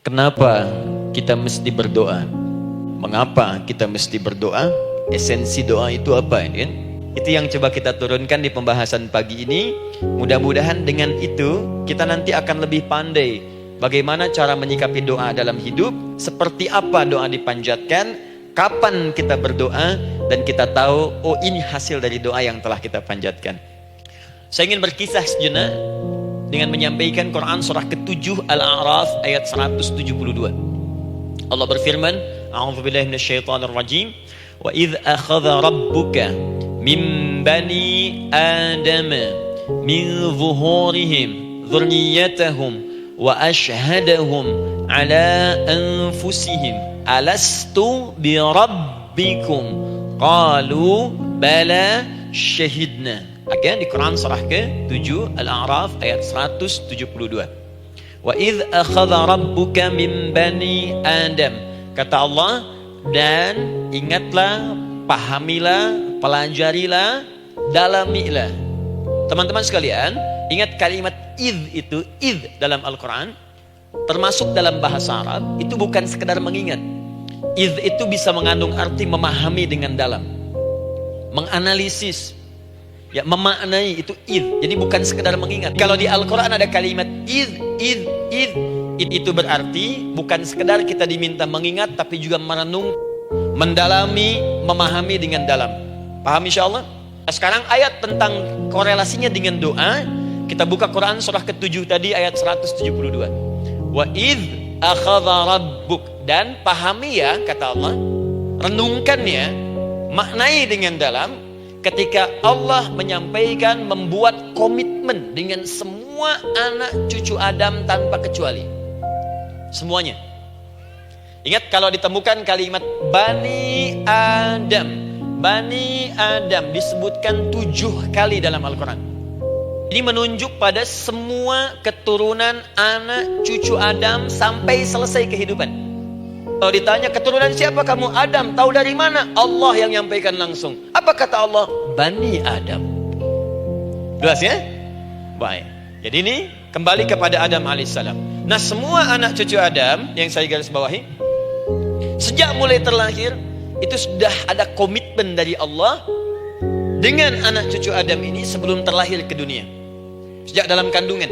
Kenapa kita mesti berdoa? Mengapa kita mesti berdoa? Esensi doa itu apa kan? Itu yang coba kita turunkan di pembahasan pagi ini. Mudah-mudahan dengan itu kita nanti akan lebih pandai bagaimana cara menyikapi doa dalam hidup, seperti apa doa dipanjatkan, kapan kita berdoa, dan kita tahu, oh ini hasil dari doa yang telah kita panjatkan. Saya ingin berkisah sejenak dengan menyampaikan Quran surah ke-7 Al-A'raf ayat 172. Allah berfirman, A'udzubillahi minasyaitonirrajim, wa idz akhadha rabbuka min bani adama min zuhurihim dzurriyyatahum wa ashhadahum ala anfusihim alastu bi rabbikum qalu bala syahidna. Oke, di Quran surah ke-7 Al-A'raf ayat 172. Wa idz akhadha rabbuka min bani Adam. Kata Allah, dan ingatlah, pahamilah, pelajarilah, dalamilah. Teman-teman sekalian, ingat kalimat idz itu, idz dalam Al-Quran, termasuk dalam bahasa Arab, itu bukan sekedar mengingat. Idz itu bisa mengandung arti memahami dengan dalam, menganalisis, ya, memaknai, itu id. Jadi bukan sekedar mengingat. Kalau di Al-Quran ada kalimat id itu berarti bukan sekedar kita diminta mengingat, tapi juga merenung, mendalami, memahami dengan dalam. Paham insyaallah? Sekarang ayat tentang korelasinya dengan doa. Kita buka Quran surah ke-7 tadi ayat 172. Wa id akhadha rabbuk, dan pahami ya, kata Allah, renungkan ya, maknai dengan dalam. Ketika Allah menyampaikan, membuat komitmen dengan semua anak cucu Adam tanpa kecuali. Semuanya. Ingat kalau ditemukan kalimat Bani Adam. Bani Adam disebutkan 7 kali dalam Al-Quran. Ini menunjuk pada semua keturunan anak cucu Adam sampai selesai kehidupan. Kalau ditanya keturunan siapa kamu? Adam. Tahu dari mana? Allah yang menyampaikan langsung. Apa kata Allah? Bani Adam. Jelas ya? Baik. Jadi ini kembali kepada Adam alaihissalam. Nah, semua anak cucu Adam yang saya garis bawahi, sejak mulai terlahir itu sudah ada komitmen dari Allah dengan anak cucu Adam ini sebelum terlahir ke dunia. Sejak dalam kandungan,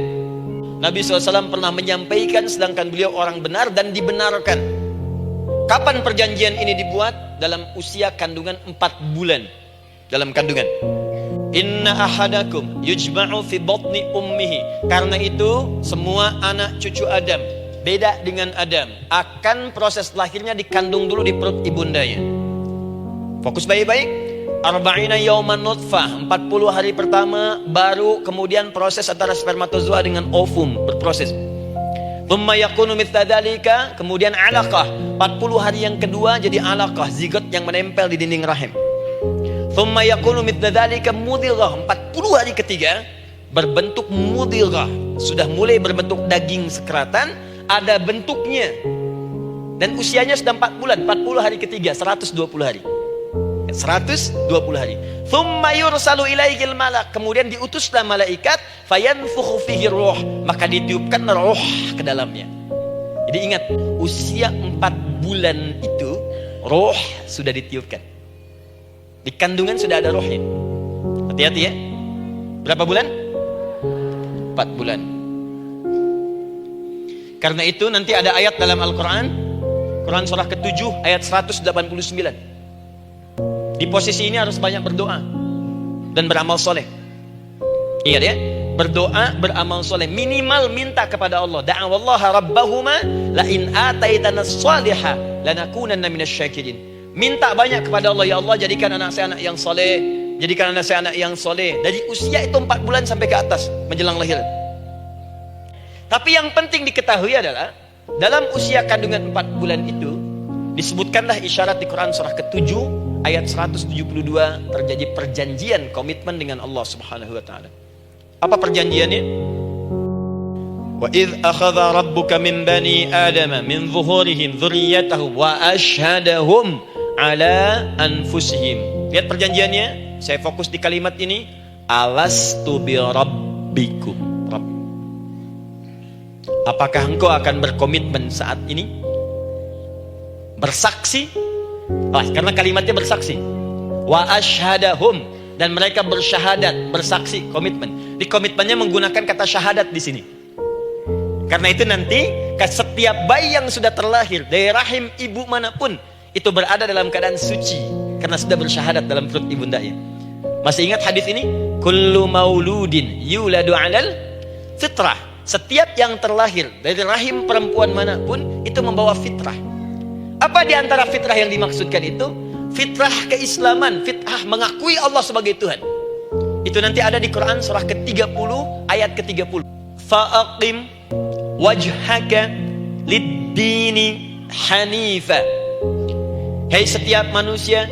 Nabi SAW pernah menyampaikan, sedangkan beliau orang benar dan dibenarkan. Kapan perjanjian ini dibuat? Dalam usia kandungan 4 bulan. Dalam kandungan. Inna ahadakum yujma'u fi batni ummihi. Karena itu semua anak cucu Adam, beda dengan Adam, akan proses lahirnya dikandung dulu di perut ibundanya. Fokus baik-baik. Arba'ina yawman nutfah, 40 hari pertama baru kemudian proses antara spermatozoa dengan ovum berproses. Thumma yakunu mithla dzalika, kemudian alaqah, 40 hari yang kedua jadi alaqah, zigot yang menempel di dinding rahim. Thumma yakunu mithla dzalika mudghah, 40 hari ketiga berbentuk mudghah, sudah mulai berbentuk daging sekeratan, ada bentuknya. Dan usianya sudah 4 bulan, 40 hari ketiga, 120 hari. 120 hari. Thumma yursalu ilaihil malak, kemudian diutuslah malaikat, fayanfukhu fihi ruh, maka ditiupkan roh ke dalamnya. Jadi ingat, usia 4 bulan itu roh sudah ditiupkan. Di kandungan sudah ada rohnya. Hati-hati ya. Berapa bulan? 4 bulan. Karena itu nanti ada ayat dalam Al-Quran, Quran surah ke-7 ayat 189. Di posisi ini harus banyak berdoa dan beramal soleh. Ingat ya, berdoa, beramal soleh, minimal minta kepada Allah. Da'awallaha rabbahuma la in ataitana shaliha lanakunanna minasyakirin. Minta banyak kepada Allah, ya Allah jadikan anak saya anak yang soleh, jadikan anak saya anak yang soleh. Dari usia itu 4 bulan sampai ke atas menjelang lahiran. Tapi yang penting diketahui adalah dalam usia kandungan 4 bulan itu disebutkanlah isyarat di Quran surah ke-7 ayat 172, terjadi perjanjian komitmen dengan Allah Subhanahu wa taala. Apa perjanjiannya? Wa idz akhadha rabbuka min bani adama min zuhurihim dzurriyyatahum wa ashhadahum ala anfusihim. Lihat perjanjiannya, saya fokus di kalimat ini, alastu bi rabbikum. Apakah engkau akan berkomitmen saat ini? Bersaksi? Karena kalimatnya bersaksi. Wa asyhadahum, dan mereka bersyahadat, bersaksi, komitmen. Di komitmennya menggunakan kata syahadat di sini. Karena itu nanti setiap bayi yang sudah terlahir dari rahim ibu manapun itu berada dalam keadaan suci karena sudah bersyahadat dalam perut ibundanya. Masih ingat hadis ini? Kullu mauludin yuladu 'alal fitrah. Setiap yang terlahir dari rahim perempuan manapun itu membawa fitrah. Apa di antara fitrah yang dimaksudkan itu? Fitrah keislaman, fitrah mengakui Allah sebagai Tuhan. Itu nanti ada di Quran surah ke-30 ayat ke-30. Fa'aqim wajhaka lid-dini hanifa. Hei setiap manusia,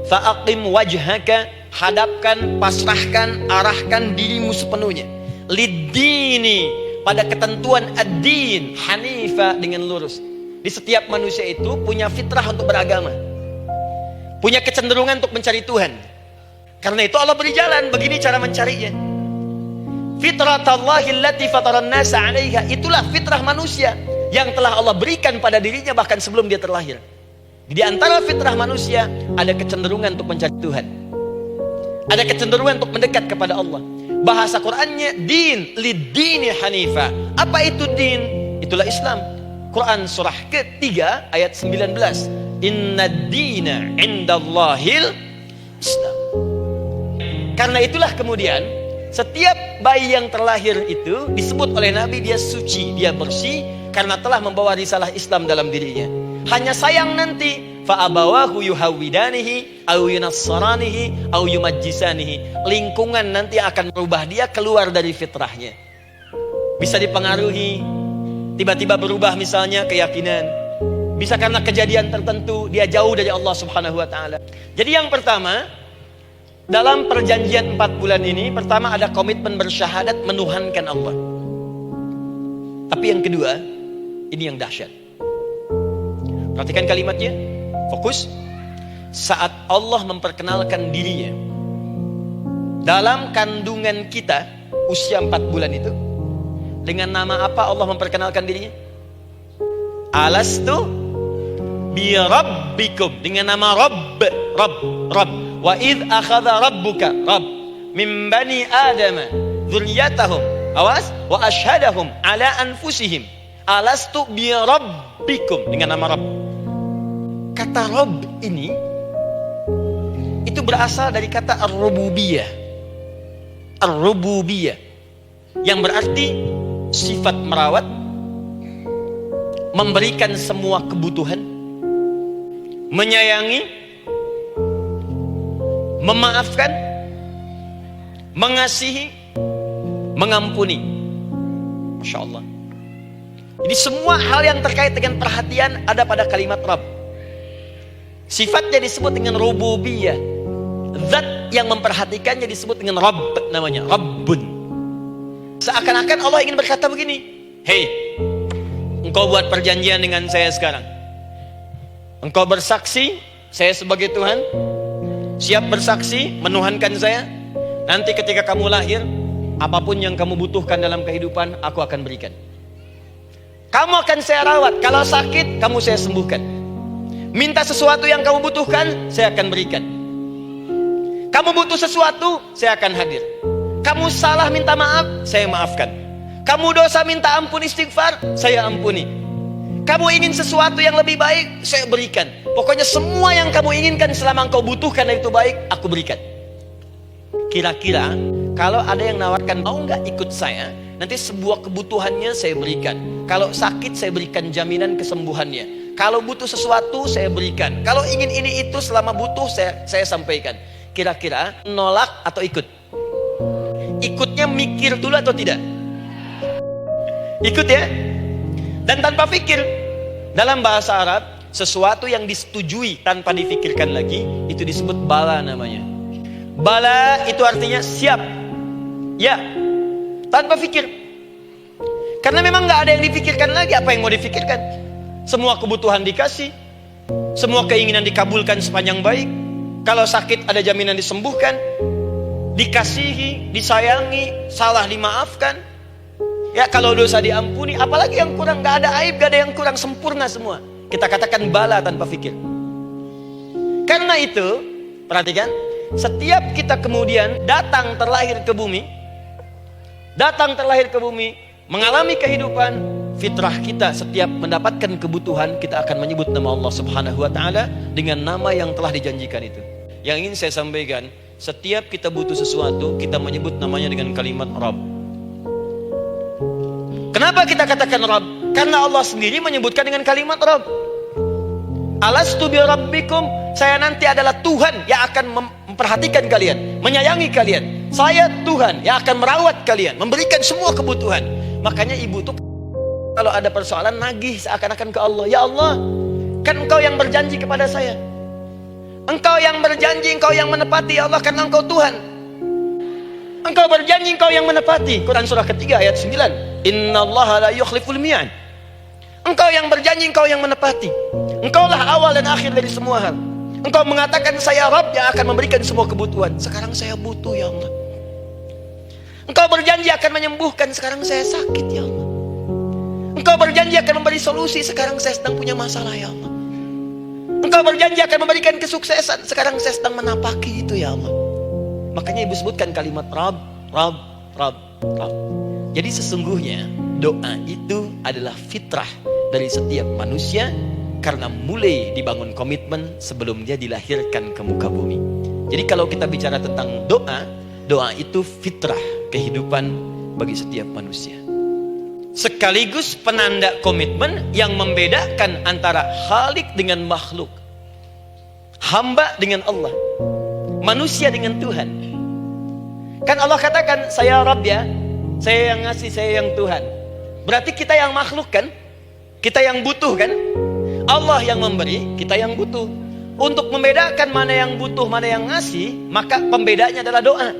fa'aqim wajhaka, hadapkan, pasrahkan, arahkan dirimu sepenuhnya. Lid-dini, pada ketentuan ad-din, hanifa, dengan lurus. Di setiap manusia itu punya fitrah untuk beragama, punya kecenderungan untuk mencari Tuhan. Karena itu Allah beri jalan, begini cara mencarinya. Fitratallahi allati fataran nasa 'alaiha, itulah fitrah manusia yang telah Allah berikan pada dirinya bahkan sebelum dia terlahir. Di antara fitrah manusia ada kecenderungan untuk mencari Tuhan, ada kecenderungan untuk mendekat kepada Allah. Bahasa Qur'annya din, lid-dini hanifa. Apa itu din? Itulah Islam. Quran surah ke-3 ayat 19. Inna dina indallahil Islam. Karena itulah kemudian setiap bayi yang terlahir itu disebut oleh Nabi dia suci, dia bersih karena telah membawa risalah Islam dalam dirinya. Hanya sayang nanti fa'abawahu yuhawidanihi au yunassaranihi au yumajjisanihi. Lingkungan nanti akan merubah dia keluar dari fitrahnya. Bisa dipengaruhi, tiba-tiba berubah misalnya keyakinan. Bisa karena kejadian tertentu dia jauh dari Allah Subhanahu wa taala. Jadi yang pertama, dalam perjanjian 4 bulan ini, pertama ada komitmen bersyahadat menuhankan Allah. Tapi yang kedua, ini yang dahsyat. Perhatikan kalimatnya, fokus. Saat Allah memperkenalkan dirinya dalam kandungan kita usia 4 bulan itu, dengan nama apa Allah memperkenalkan dirinya? Alastu bi rabbikum, dengan nama Rabb. Wa idh akhadha rabbuka min bani adama dzurriyyatahum wa ashhadahum ala anfusihim alastu bi rabbikum, dengan nama Rabb. Kata Rabb ini itu berasal dari kata ar-rububiyah. Ar-rububiyah yang berarti sifat merawat, memberikan semua kebutuhan, menyayangi, memaafkan, mengasihi, mengampuni. Masya Allah. Jadi semua hal yang terkait dengan perhatian ada pada kalimat Rabb. Sifatnya disebut dengan rububiyah. Zat yang memperhatikannya disebut dengan Rabb, namanya Rabbun. Seakan-akan Allah ingin berkata begini, hei, engkau buat perjanjian dengan saya sekarang. Engkau bersaksi saya sebagai Tuhan, siap bersaksi menuhankan saya. Nanti ketika kamu lahir, apapun yang kamu butuhkan dalam kehidupan aku akan berikan. Kamu akan saya rawat, kalau sakit kamu saya sembuhkan. Minta sesuatu yang kamu butuhkan, saya akan berikan. Kamu butuh sesuatu, saya akan hadir. Kamu salah minta maaf, saya maafkan. Kamu dosa minta ampun istighfar, saya ampuni. Kamu ingin sesuatu yang lebih baik, saya berikan. Pokoknya semua yang kamu inginkan selama engkau butuhkan dan itu baik, aku berikan. Kira-kira kalau ada yang nawarkan, mau nggak ikut saya? Nanti sebuah kebutuhannya saya berikan. Kalau sakit saya berikan jaminan kesembuhannya. Kalau butuh sesuatu saya berikan. Kalau ingin ini itu selama butuh saya sampaikan. Kira-kira nolak atau ikut? Ikutnya mikir dulu atau tidak? Ikut ya. Dan tanpa pikir. Dalam bahasa Arab, sesuatu yang disetujui tanpa difikirkan lagi, itu disebut bala namanya. Bala itu artinya siap. Ya. Tanpa pikir. Karena memang nggak ada yang dipikirkan lagi. Apa yang mau dipikirkan? Semua kebutuhan dikasih, semua keinginan dikabulkan sepanjang baik. Kalau sakit ada jaminan disembuhkan, dikasihi, disayangi, salah dimaafkan. Ya kalau dosa diampuni, apalagi yang kurang? Gak ada aib, gak ada yang kurang, sempurna semua. Kita katakan bala tanpa fikir. Karena itu, perhatikan, setiap kita kemudian datang terlahir ke bumi, mengalami kehidupan, fitrah kita setiap mendapatkan kebutuhan, kita akan menyebut nama Allah Subhanahu wa ta'ala dengan nama yang telah dijanjikan itu. Yang ingin saya sampaikan, setiap kita butuh sesuatu, kita menyebut namanya dengan kalimat Rabb. Kenapa kita katakan Rabb? Karena Allah sendiri menyebutkan dengan kalimat Rabb. Alastu bi rabbikum, saya nanti adalah Tuhan yang akan memperhatikan kalian, menyayangi kalian. Saya Tuhan yang akan merawat kalian, memberikan semua kebutuhan. Makanya ibu tuh kalau ada persoalan nagih seakan-akan ke Allah. Ya Allah, kan Engkau yang berjanji kepada saya. Engkau yang berjanji, Engkau yang menepati. Ya Allah, karena Engkau Tuhan. Engkau berjanji, Engkau yang menepati. Quran surah ketiga ayat 9. Innallaha la yukhliful mi'ad. Engkau yang berjanji, Engkau yang menepati. Engkaulah awal dan akhir dari semua hal. Engkau mengatakan saya Rabb yang akan memberikan semua kebutuhan. Sekarang saya butuh, ya Allah. Engkau berjanji akan menyembuhkan, sekarang saya sakit, ya Allah. Engkau berjanji akan memberi solusi, sekarang saya sedang punya masalah, ya Allah. Engkau berjanji akan memberikan kesuksesan, sekarang saya sedang menapaki itu, ya Allah. Makanya ibu sebutkan kalimat Rabb, Rabb, Rabb, Rabb. Jadi sesungguhnya doa itu adalah fitrah dari setiap manusia, karena mulai dibangun komitmen sebelum dia dilahirkan ke muka bumi. Jadi kalau kita bicara tentang doa, doa itu fitrah kehidupan bagi setiap manusia. Sekaligus penanda komitmen yang membedakan antara Khalik dengan makhluk, hamba dengan Allah, manusia dengan Tuhan. Kan Allah katakan saya Rabb ya, saya yang ngasih, saya yang Tuhan. Berarti kita yang makhluk kan, kita yang butuh kan. Allah yang memberi, kita yang butuh. Untuk membedakan mana yang butuh, mana yang ngasih, maka pembedanya adalah doa.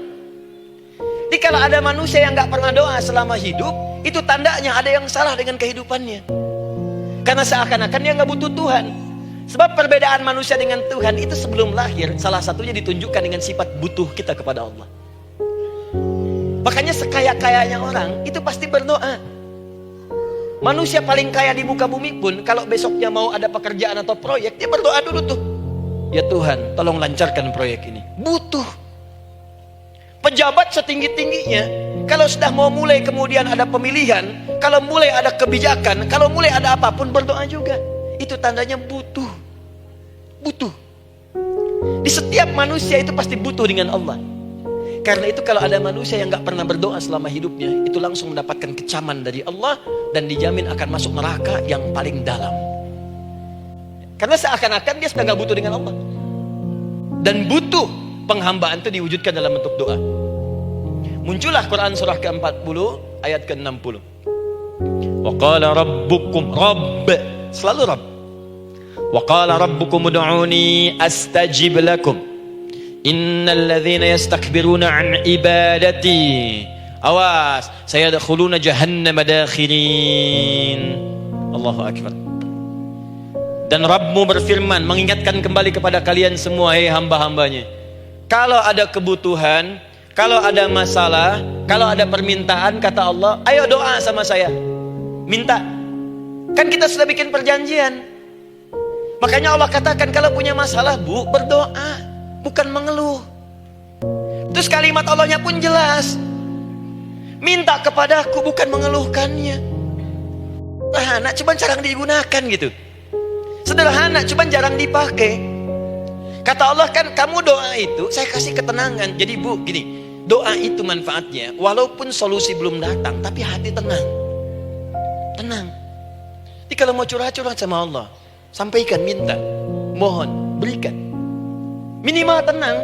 Jadi kalau ada manusia yang gak pernah doa selama hidup, itu tandanya ada yang salah dengan kehidupannya. Karena seakan-akan dia gak butuh Tuhan. Sebab perbedaan manusia dengan Tuhan itu sebelum lahir, salah satunya ditunjukkan dengan sifat butuh kita kepada Allah. Makanya sekaya-kayanya orang itu pasti berdoa. Manusia paling kaya di muka bumi pun kalau besoknya mau ada pekerjaan atau proyek, dia berdoa dulu tuh. Ya Tuhan, tolong lancarkan proyek ini. Butuh. Pejabat setinggi-tingginya, kalau sudah mau mulai kemudian ada pemilihan, kalau mulai ada kebijakan, kalau mulai ada apapun, berdoa juga. Itu tandanya butuh. Butuh. Di setiap manusia itu pasti butuh dengan Allah. Karena itu kalau ada manusia yang gak pernah berdoa selama hidupnya, itu langsung mendapatkan kecaman dari Allah dan dijamin akan masuk neraka yang paling dalam. Karena seakan-akan dia sudah gak butuh dengan Allah. Dan butuh penghambaan itu diwujudkan dalam bentuk doa. Muncullah Quran surah ke-40 ayat ke-60. Wa qala rabbukum, Rabb, selalu Rabb. Wa qala rabbukum ud'uni astajib lakum. Innal ladzina yastakbiruna an ibadati, awas, sayadkhuluna jahannama dakhirin. Allahu akbar. Dan Rabbmu berfirman, mengingatkan kembali kepada kalian semua, hei hamba-hambanya, kalau ada kebutuhan, kalau ada masalah, kalau ada permintaan, kata Allah, ayo doa sama saya, minta. Kan kita sudah bikin perjanjian. Makanya Allah katakan kalau punya masalah, Bu, berdoa, bukan mengeluh. Terus kalimat Allahnya pun jelas, minta kepadaku, bukan mengeluhkannya. Sederhana, cuman jarang digunakan gitu. Sederhana, cuman jarang dipakai. Kata Allah kan, kamu doa itu saya kasih ketenangan. Jadi Bu, gini, doa itu manfaatnya, walaupun solusi belum datang, tapi hati tenang. Tenang. Jadi kalau mau curhat-curhat sama Allah, sampaikan, minta, mohon, berikan. Minimal tenang.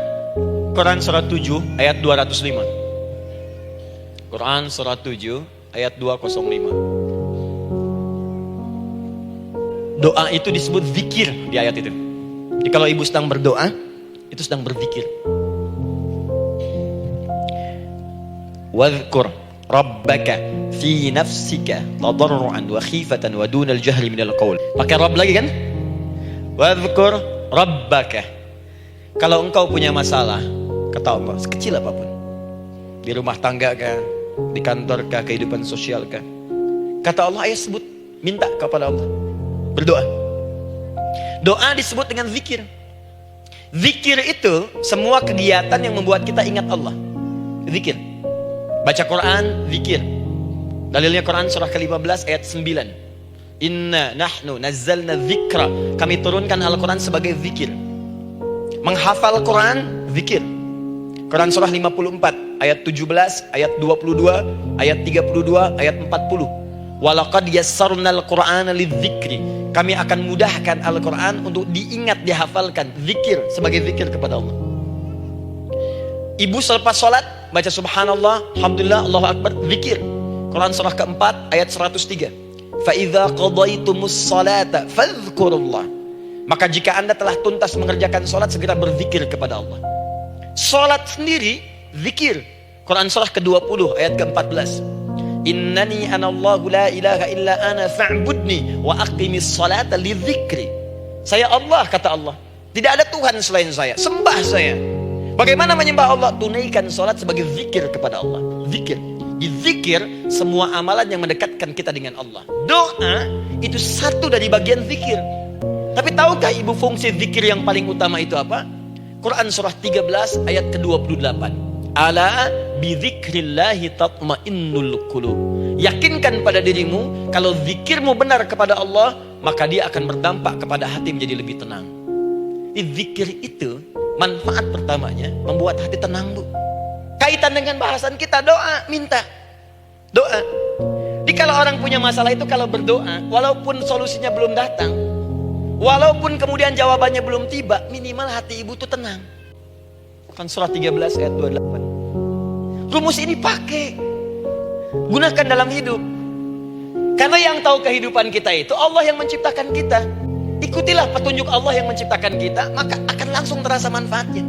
Quran surah 7 ayat 205. Quran surah 7 ayat 205. Doa itu disebut zikir di ayat itu. Jadi kalau ibu sedang berdoa, itu sedang berzikir. Wadhkur rabbaka fi nafsika tadarruan wa khifatan wa dunal jahri minal qaul. Pakai Rabb lagi kan? Wadhkur rabbaka. Kalau engkau punya masalah, kata Allah, sekecil apapun, di rumah tangga kah, di kantor kah, kehidupan sosial kah. Kata Allah, ayat sebut, minta kepada Allah, berdoa. Doa disebut dengan zikir. Zikir itu semua kegiatan yang membuat kita ingat Allah. Zikir. Baca Quran, zikir. Dalilnya Quran surah ke-15 ayat 9. Inna nahnu nazzalna dzikra. Kami turunkan Al-Quran sebagai zikir. Menghafal Quran, zikir. Quran surah 54 ayat 17, ayat 22, ayat 32, ayat 40. Walaqad yassarnal Qur'ana lidzikri. Kami akan mudahkan Al-Quran untuk diingat, dihafalkan. Zikir, sebagai zikir kepada Allah. Ibu selepas sholat baca subhanallah, alhamdulillah, Allahu akbar, zikir. Quran surah keempat ayat 103. Fa'idha qadaitumus salata fadhkurullah. Maka jika anda telah tuntas mengerjakan sholat, segera berzikir kepada Allah. Sholat sendiri zikir. Quran surah ke-20 ayat ke-14. Innani anallahu la ilaha illa ana fa'budni wa aqimis salata lidzikri. Saya Allah, kata Allah. Tidak ada Tuhan selain saya. Sembah saya. Bagaimana menyembah Allah? Tunaikan salat sebagai zikir kepada Allah. Zikir. Di zikir semua amalan yang mendekatkan kita dengan Allah. Doa itu satu dari bagian zikir. Tapi tahukah ibu fungsi zikir yang paling utama itu apa? Quran surah 13 ayat ke-28. Ala bizikrillahi tatmainnul qulub. Yakinkan pada dirimu, kalau zikirmu benar kepada Allah, maka dia akan berdampak kepada hati menjadi lebih tenang. Zikir itu manfaat pertamanya membuat hati tenang, Bu. Kaitan dengan bahasan kita, doa, minta. Doa. Jadi kalau orang punya masalah itu, kalau berdoa, walaupun solusinya belum datang, walaupun kemudian jawabannya belum tiba, minimal hati ibu itu tenang. Kan surah 13 ayat 28. Rumus ini pakai, gunakan dalam hidup. Karena yang tahu kehidupan kita itu Allah yang menciptakan kita. Ikutilah petunjuk Allah yang menciptakan kita, maka akan langsung terasa manfaatnya.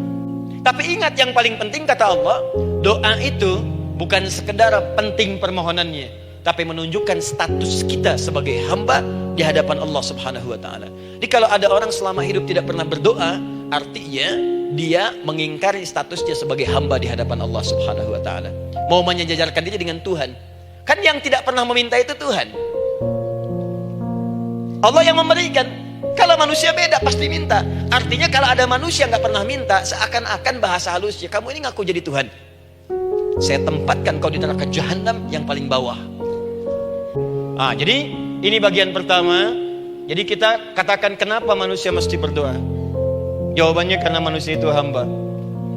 Tapi ingat, yang paling penting kata Allah, doa itu bukan sekedar penting permohonannya, tapi menunjukkan status kita sebagai hamba di hadapan Allah Subhanahu wa taala. Jadi kalau ada orang selama hidup tidak pernah berdoa, artinya dia mengingkari statusnya sebagai hamba di hadapan Allah Subhanahu wa taala. Mau menyejajarkan diri dengan Tuhan. Kan yang tidak pernah meminta itu Tuhan. Allah yang memberikan. Kalau manusia beda, pasti minta. Artinya kalau ada manusia nggak pernah minta, seakan-akan bahasa halusnya, kamu ini ngaku jadi Tuhan. Saya tempatkan kau di neraka jahanam yang paling bawah. Jadi ini bagian pertama. Jadi kita katakan kenapa manusia mesti berdoa. Jawabannya karena manusia itu hamba.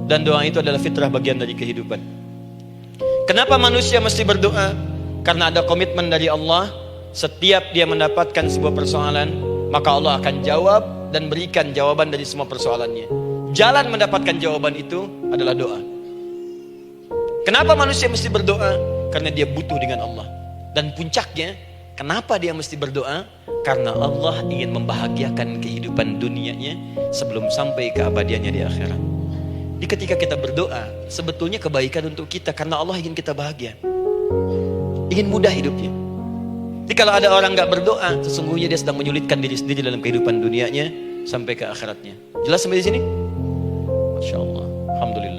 Dan doa itu adalah fitrah, bagian dari kehidupan. Kenapa manusia mesti berdoa? Karena ada komitmen dari Allah. Setiap dia mendapatkan sebuah persoalan, maka Allah akan jawab dan berikan jawaban dari semua persoalannya. Jalan mendapatkan jawaban itu adalah doa. Kenapa manusia mesti berdoa? Karena dia butuh dengan Allah. Dan puncaknya, kenapa dia mesti berdoa? Karena Allah ingin membahagiakan kehidupan dunianya sebelum sampai keabadiannya di akhirat. Jadi ketika kita berdoa, sebetulnya kebaikan untuk kita, karena Allah ingin kita bahagia, ingin mudah hidupnya. Jadi kalau ada orang gak berdoa, sesungguhnya dia sedang menyulitkan diri sendiri dalam kehidupan dunianya sampai ke akhiratnya. Jelas sampai di sini? Masya Allah, alhamdulillah.